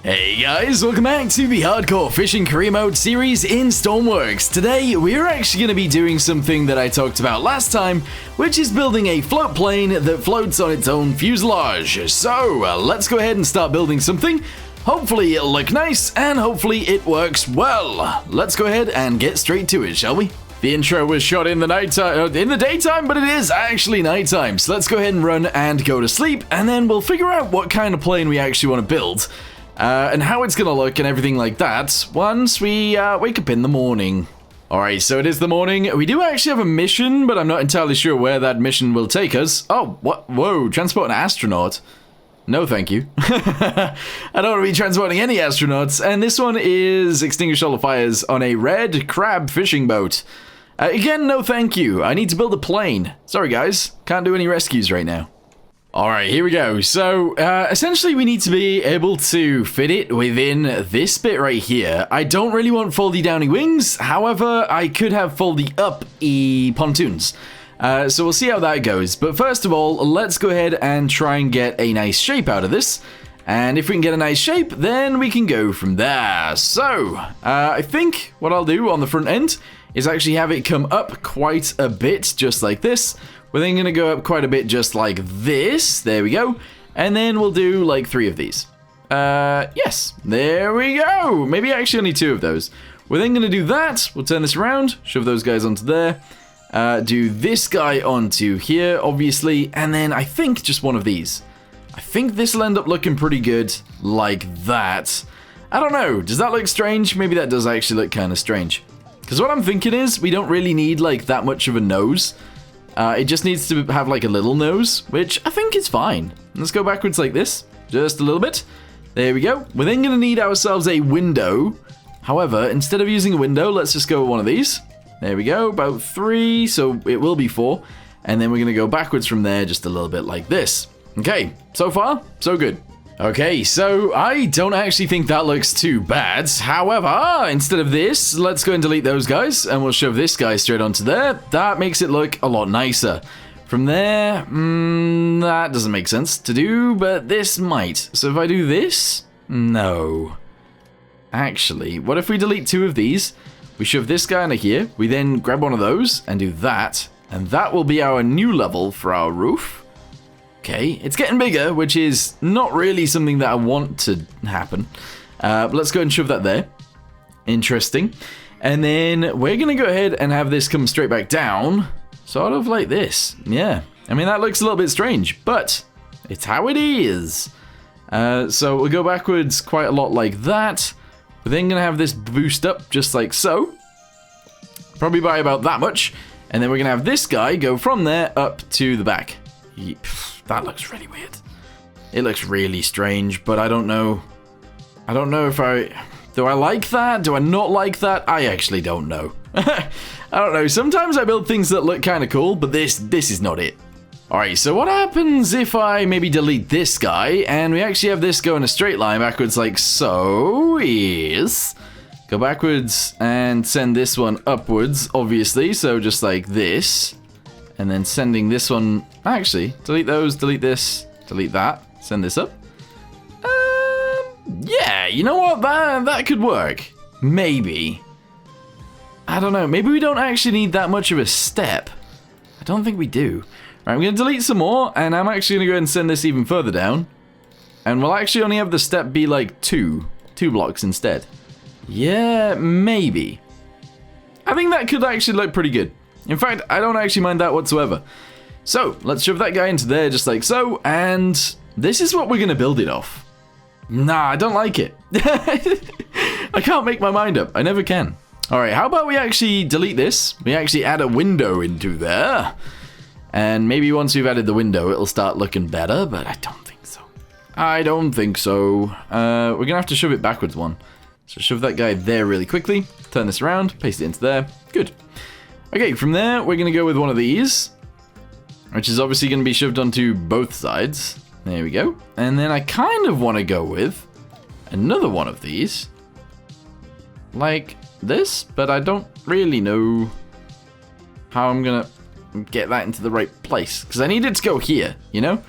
Hey guys, welcome back to the Hardcore Fishing Career Mode series in Stormworks. Today, we're actually going to be doing something that I talked about last time, which is building a float plane that floats on its own fuselage. So, let's go ahead and start building something. Hopefully it'll look nice, and hopefully it works well. Let's go ahead and get straight to it, shall we? The intro was shot in the daytime, but it is actually nighttime. So let's go ahead and run and go to sleep, and then we'll figure out what kind of plane we actually want to build. And how it's gonna look and everything like that once we wake up in the morning. Alright, so it is the morning. We do actually have a mission, but I'm not entirely sure where that mission will take us. Oh, what? Whoa, transport an astronaut. No, thank you. I don't want to be transporting any astronauts. And this one is extinguish all the fires on a red crab fishing boat. Again, no thank you. I need to build a plane. Sorry guys, can't do any rescues right now. Alright, here we go. So, essentially we need to be able to fit it within this bit right here. I don't really want foldy downy wings, however, I could have foldy up pontoons. So we'll see how that goes. But first of all, let's go ahead and try and get a nice shape out of this. And if we can get a nice shape, then we can go from there. So, I think what I'll do on the front end is actually have it come up quite a bit, just like this. We're then going to go up quite a bit just like this. There we go. And then we'll do like 3 of these. Yes. There we go. Maybe actually only 2 of those. We're then going to do that. We'll turn this around. Shove those guys onto there. Do this guy onto here, obviously. And then I think just one of these. I think this will end up looking pretty good like that. I don't know. Does that look strange? Maybe that does actually look kind of strange. Because what I'm thinking is we don't really need like that much of a nose. It just needs to have like a little nose, which I think is fine. Let's go backwards like this, just a little bit. There we go. We're then going to need ourselves a window. However, instead of using a window, let's just go with one of these. There we go, about 3, so it will be 4. And then we're going to go backwards from there just a little bit like this. Okay, so far, so good. Okay, so I don't actually think that looks too bad. However, instead of this, let's go and delete those guys, and we'll shove this guy straight onto there. That makes it look a lot nicer. From there, that doesn't make sense to do, but this might. So if I do this, no. Actually, what if we delete 2 of these? We shove this guy into here, we then grab one of those and do that, and that will be our new level for our roof. Okay, it's getting bigger, which is not really something that I want to happen. But let's go and shove that there. Interesting. And then we're going to go ahead and have this come straight back down. Sort of like this. Yeah. I mean, that looks a little bit strange, but it's how it is. So we'll go backwards quite a lot like that. We're then going to have this boost up just like so. Probably by about that much. And then we're going to have this guy go from there up to the back. That looks really weird. It looks really strange, but I don't know. I don't know if do I like that? Do I not like that? I actually don't know. I don't know. Sometimes I build things that look kind of cool, but this is not it. Alright, so what happens if I maybe delete this guy, and we actually have this go in a straight line backwards like so? Yes. Go backwards and send this one upwards, obviously, so just like this. And then sending this one, actually, delete those, delete this, delete that, send this up. Yeah, you know what, that could work. Maybe. I don't know, maybe we don't actually need that much of a step. I don't think we do. Right, I'm going to delete some more, and I'm actually going to go ahead and send this even further down. And we'll actually only have the step be like 2 blocks instead. Yeah, maybe. I think that could actually look pretty good. In fact, I don't actually mind that whatsoever. So, let's shove that guy into there just like so, and this is what we're going to build it off. Nah, I don't like it. I can't make my mind up. I never can. Alright, how about we actually delete this? We actually add a window into there. And maybe once we've added the window, it'll start looking better, but I don't think so. I don't think so. We're going to have to shove it backwards one. So shove that guy there really quickly. Turn this around, paste it into there. Good. Okay, from there, we're going to go with one of these, which is obviously going to be shoved onto both sides. There we go. And then I kind of want to go with another one of these, like this, but I don't really know how I'm going to get that into the right place, because I need it to go here, you know?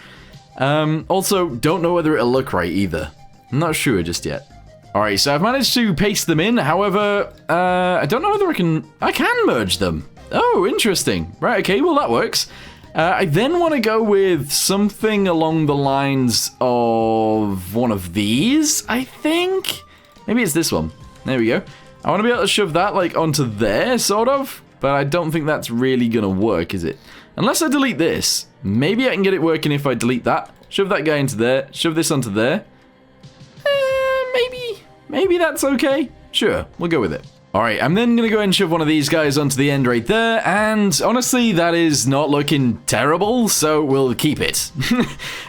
Also, don't know whether it'll look right either. I'm not sure just yet. Alright, so I've managed to paste them in. However, I don't know whether I can merge them. Oh, interesting. Right, okay, well that works. I then want to go with something along the lines of one of these, I think. Maybe it's this one. There we go. I want to be able to shove that like onto there, sort of. But I don't think that's really going to work, is it? Unless I delete this. Maybe I can get it working if I delete that. Shove that guy into there. Shove this onto there. Maybe that's okay. Sure, we'll go with it. Alright, I'm then going to go ahead and shove one of these guys onto the end right there, and honestly, that is not looking terrible, so we'll keep it.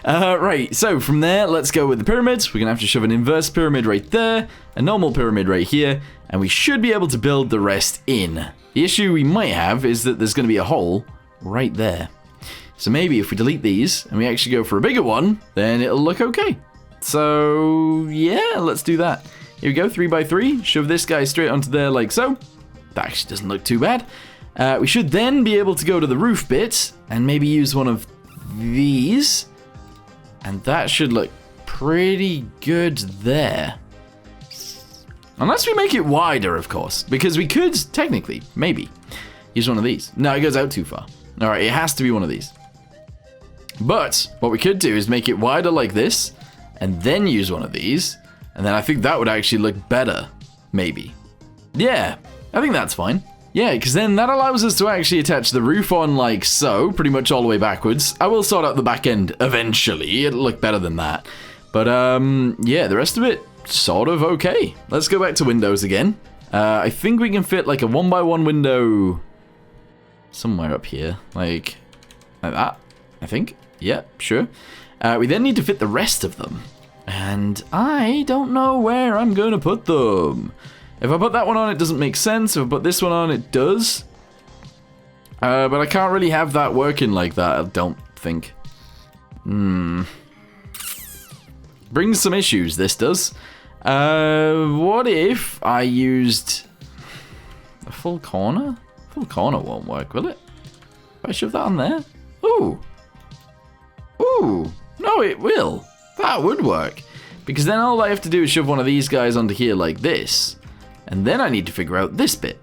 Right, so from there, let's go with the pyramids. We're going to have to shove an inverse pyramid right there, a normal pyramid right here, and we should be able to build the rest in. The issue we might have is that there's going to be a hole right there. So maybe if we delete these, and we actually go for a bigger one, then it'll look okay. So, yeah, let's do that. Here we go, 3x3. Shove this guy straight onto there like so. That actually doesn't look too bad. We should then be able to go to the roof bit and maybe use one of these. And that should look pretty good there. Unless we make it wider, of course. Because we could, technically, maybe, use one of these. No, it goes out too far. Alright, it has to be one of these. But what we could do is make it wider like this. And then use one of these. And then I think that would actually look better, maybe. Yeah, I think that's fine. Yeah, because then that allows us to actually attach the roof on like so, pretty much all the way backwards. I will sort out the back end eventually, it'll look better than that. But yeah, the rest of it, sort of okay. Let's go back to windows again. I think we can fit like a 1x1 window somewhere up here, like that, I think. Yeah, sure. We then need to fit the rest of them. And I don't know where I'm going to put them. If I put that one on, it doesn't make sense. If I put this one on, it does. But I can't really have that working like that, I don't think. Brings some issues, this does. What if I used a full corner? Full corner won't work, will it? If I shove that on there? Ooh. Ooh. No, it will. That would work. Because then all I have to do is shove one of these guys onto here like this. And then I need to figure out this bit.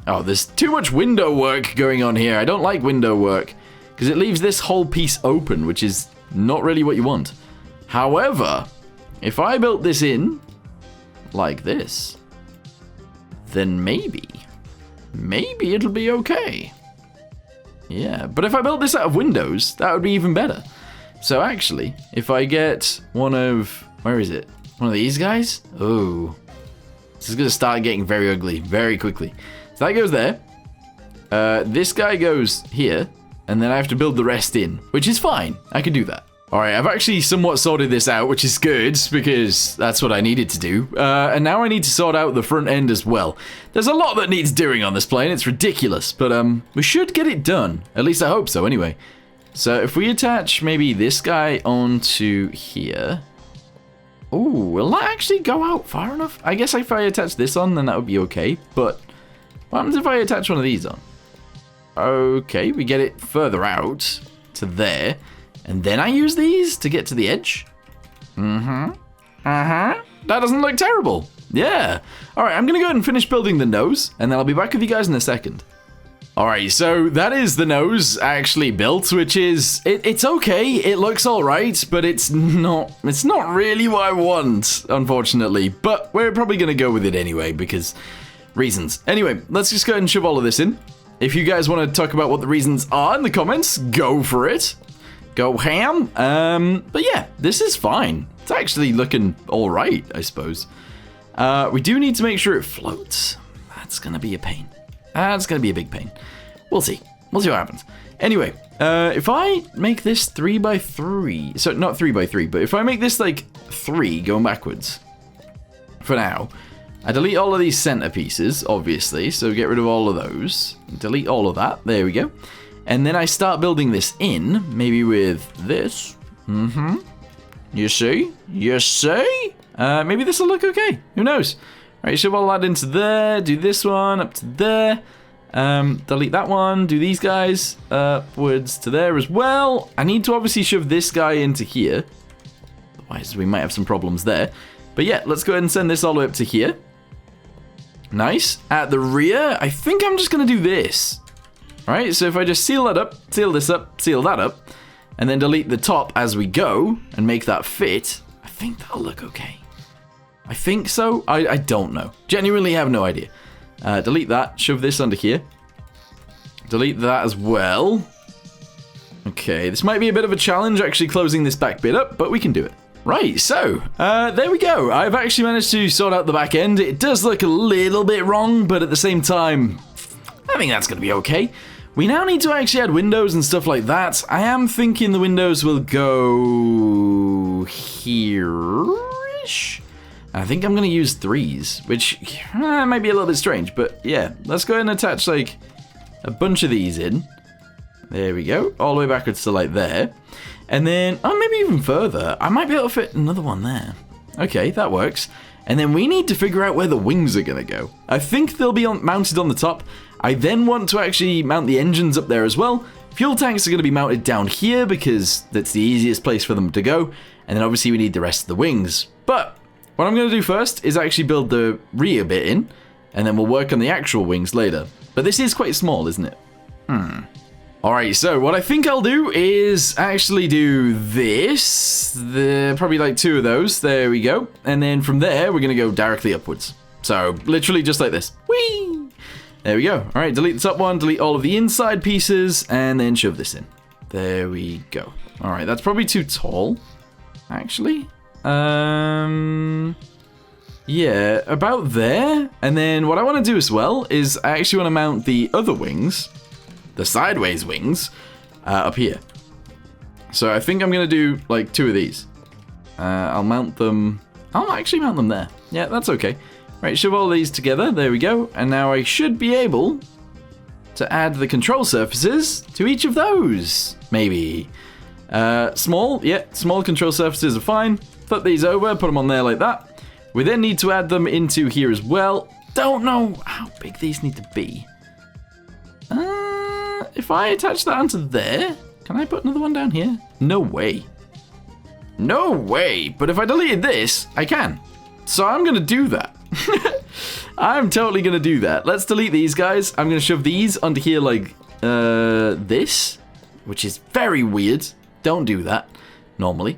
Oh, there's too much window work going on here. I don't like window work. Because it leaves this whole piece open, which is not really what you want. However, if I built this in like this, then maybe it'll be okay. Yeah, but if I built this out of windows, that would be even better. So actually, if I get one of, where is it? One of these guys? Oh, this is going to start getting very ugly very quickly. So that goes there. This guy goes here, and then I have to build the rest in, which is fine. I can do that. All right, I've actually somewhat sorted this out, which is good, because that's what I needed to do. And now I need to sort out the front end as well. There's a lot that needs doing on this plane. It's ridiculous, but we should get it done. At least I hope so, anyway. So if we attach maybe this guy onto here. Ooh, will that actually go out far enough? I guess if I attach this on, then that would be okay. But what happens if I attach one of these on? Okay, we get it further out to there. And then I use these to get to the edge. That doesn't look terrible. Yeah. All right, I'm going to go ahead and finish building the nose. And then I'll be back with you guys in a second. Alright, so that is the nose actually built, which is, it's okay, it looks alright, but it's not really what I want, unfortunately. But we're probably going to go with it anyway, because reasons. Anyway, let's just go ahead and shove all of this in. If you guys want to talk about what the reasons are in the comments, go for it. Go ham. But yeah, this is fine. It's actually looking alright, I suppose. We do need to make sure it floats. That's going to be a pain. That's going to be a big pain. We'll see. We'll see what happens. Anyway, if I make this 3x3, so not 3x3, but if I make this like 3 going backwards, for now, I delete all of these center pieces, obviously, so get rid of all of those. Delete all of that. There we go. And then I start building this in, maybe with this. You see? You see? Maybe this will look okay. Who knows? Right, shove all that into there, do this one up to there, delete that one, do these guys upwards to there as well. I need to obviously shove this guy into here. Otherwise, we might have some problems there. But yeah, let's go ahead and send this all the way up to here. Nice. At the rear, I think I'm just going to do this. All right, so if I just seal that up, seal this up, seal that up, and then delete the top as we go and make that fit, I think that'll look okay. I think so. I don't know. Genuinely have no idea. Delete that. Shove this under here. Delete that as well. Okay, this might be a bit of a challenge actually closing this back bit up, but we can do it. Right, so, there we go. I've actually managed to sort out the back end. It does look a little bit wrong, but at the same time, I think that's going to be okay. We now need to actually add windows and stuff like that. I am thinking the windows will go here-ish. I think I'm going to use 3s, which might be a little bit strange, but yeah. Let's go ahead and attach, like, a bunch of these in. There we go. All the way backwards to, like, there. And then, oh, maybe even further. I might be able to fit another one there. Okay, that works. And then we need to figure out where the wings are going to go. I think they'll be mounted on the top. I then want to actually mount the engines up there as well. Fuel tanks are going to be mounted down here because that's the easiest place for them to go. And then obviously we need the rest of the wings. But what I'm going to do first is actually build the rear bit in. And then we'll work on the actual wings later. But this is quite small, isn't it? Alright, so what I think I'll do is actually do this. Probably like 2 of those. There we go. And then from there, we're going to go directly upwards. So literally just like this. Whee! There we go. Alright, delete the top one, delete all of the inside pieces, and then shove this in. There we go. Alright, that's probably too tall, actually. Yeah, about there. And then what I want to do as well is I actually want to mount the other wings, the sideways wings, up here. So I think I'm going to do like 2 of these. I'll mount them. I'll actually mount them there. Yeah, that's okay. Right, shove all these together. There we go. And now I should be able to add the control surfaces to each of those. Maybe. Small. Yeah, small control surfaces are fine. Flip these over, put them on there like that. We then need to add them into here as well. Don't know how big these need to be. If I attach that onto there, can I put another one down here? No way. No way. But if I deleted this, I can. So I'm going to do that. I'm totally going to do that. Let's delete these guys. I'm going to shove these onto here like this, which is very weird. Don't do that normally.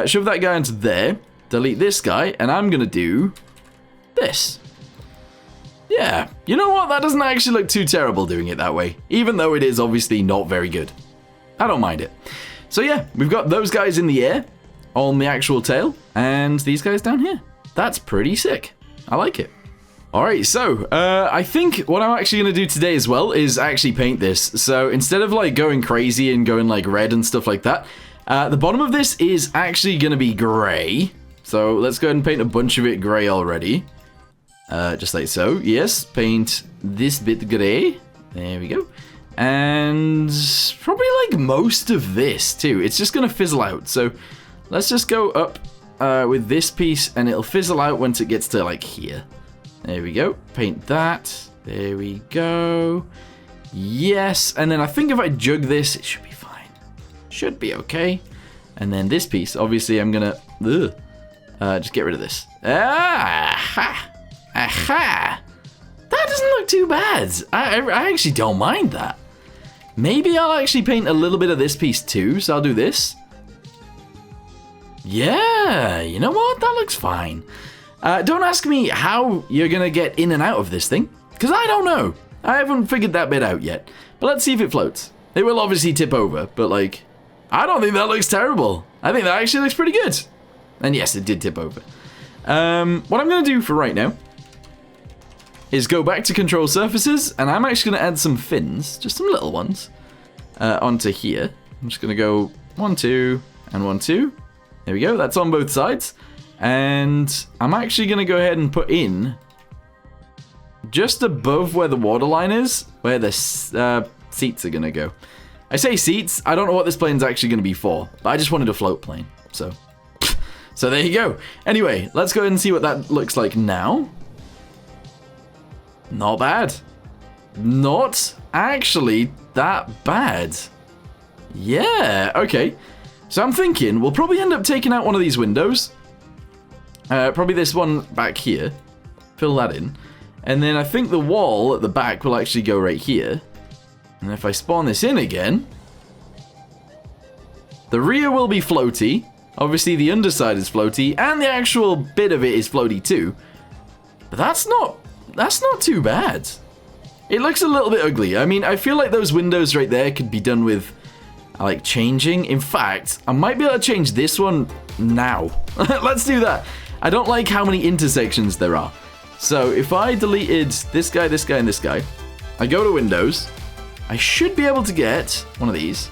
Shove that guy into there. Delete this guy, and I'm going to do this. Yeah, you know what? That doesn't actually look too terrible doing it that way, even though it is obviously not very good. I don't mind it. So yeah, we've got those guys in the air on the actual tail, and these guys down here. That's pretty sick. I like it. Alright, so, I think what I'm actually going to do today as well is actually paint this. So, instead of, like, going crazy and going, like, red and stuff like that, the bottom of this is actually going to be grey. So, let's go ahead and paint a bunch of it grey already. Just like so. Yes, paint this bit grey. There we go. And probably, like, most of this, too. It's just going to fizzle out. So, let's just go up with this piece, and it'll fizzle out once it gets to, like, here. There we go. Paint that. There we go. Yes. And then I think if I jug this, it should be fine. Should be okay. And then this piece, obviously, I'm going to just get rid of this. Aha! Aha! That doesn't look too bad. I actually don't mind that. Maybe I'll actually paint a little bit of this piece too. So I'll do this. Yeah, you know what? That looks fine. Don't ask me how you're going to get in and out of this thing, because I don't know. I haven't figured that bit out yet. But let's see if it floats. It will obviously tip over, but like, I don't think that looks terrible. I think that actually looks pretty good. And yes, it did tip over. What I'm going to do for right now is go back to control surfaces, and I'm actually going to add some fins, just some little ones, onto here. I'm just going to go 1, 2, and 1, 2. There we go. That's on both sides. And I'm actually going to go ahead and put in just above where the waterline is, where the seats are going to go. I say seats. I don't know what this plane's actually going to be for, but I just wanted a float plane. So there you go. Anyway, let's go ahead and see what that looks like now. Not bad. Not actually that bad. Yeah, okay. So I'm thinking we'll probably end up taking out one of these windows. Probably this one back here. Fill that in. And then I think the wall at the back will actually go right here. And if I spawn this in again, the rear will be floaty. Obviously the underside is floaty, and the actual bit of it is floaty too. But that's not too bad. It looks a little bit ugly. I mean, I feel like those windows right there could be done with, like, changing. In fact, I might be able to change this one now. Let's do that. I don't like how many intersections there are. So if I deleted this guy, this guy, and this guy, I go to Windows, I should be able to get one of these,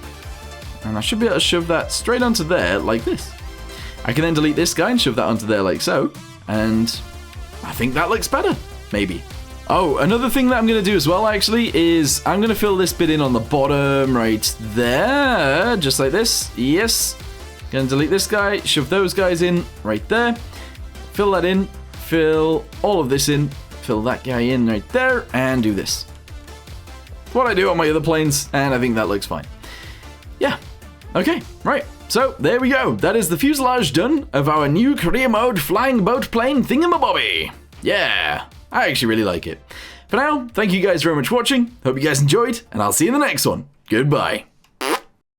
and I should be able to shove that straight onto there like this. I can then delete this guy and shove that onto there like so, and I think that looks better, maybe. Oh, another thing that I'm going to do as well, actually, is I'm going to fill this bit in on the bottom right there, just like this. Yes. Going to delete this guy, shove those guys in right there, fill that in, fill all of this in, fill that guy in right there, and do this. What I do on my other planes, and I think that looks fine. Yeah. Okay, right. So, there we go. That is the fuselage done of our new career mode flying boat plane thingamabobby. Yeah. I actually really like it. For now, thank you guys very much for watching. Hope you guys enjoyed, and I'll see you in the next one. Goodbye.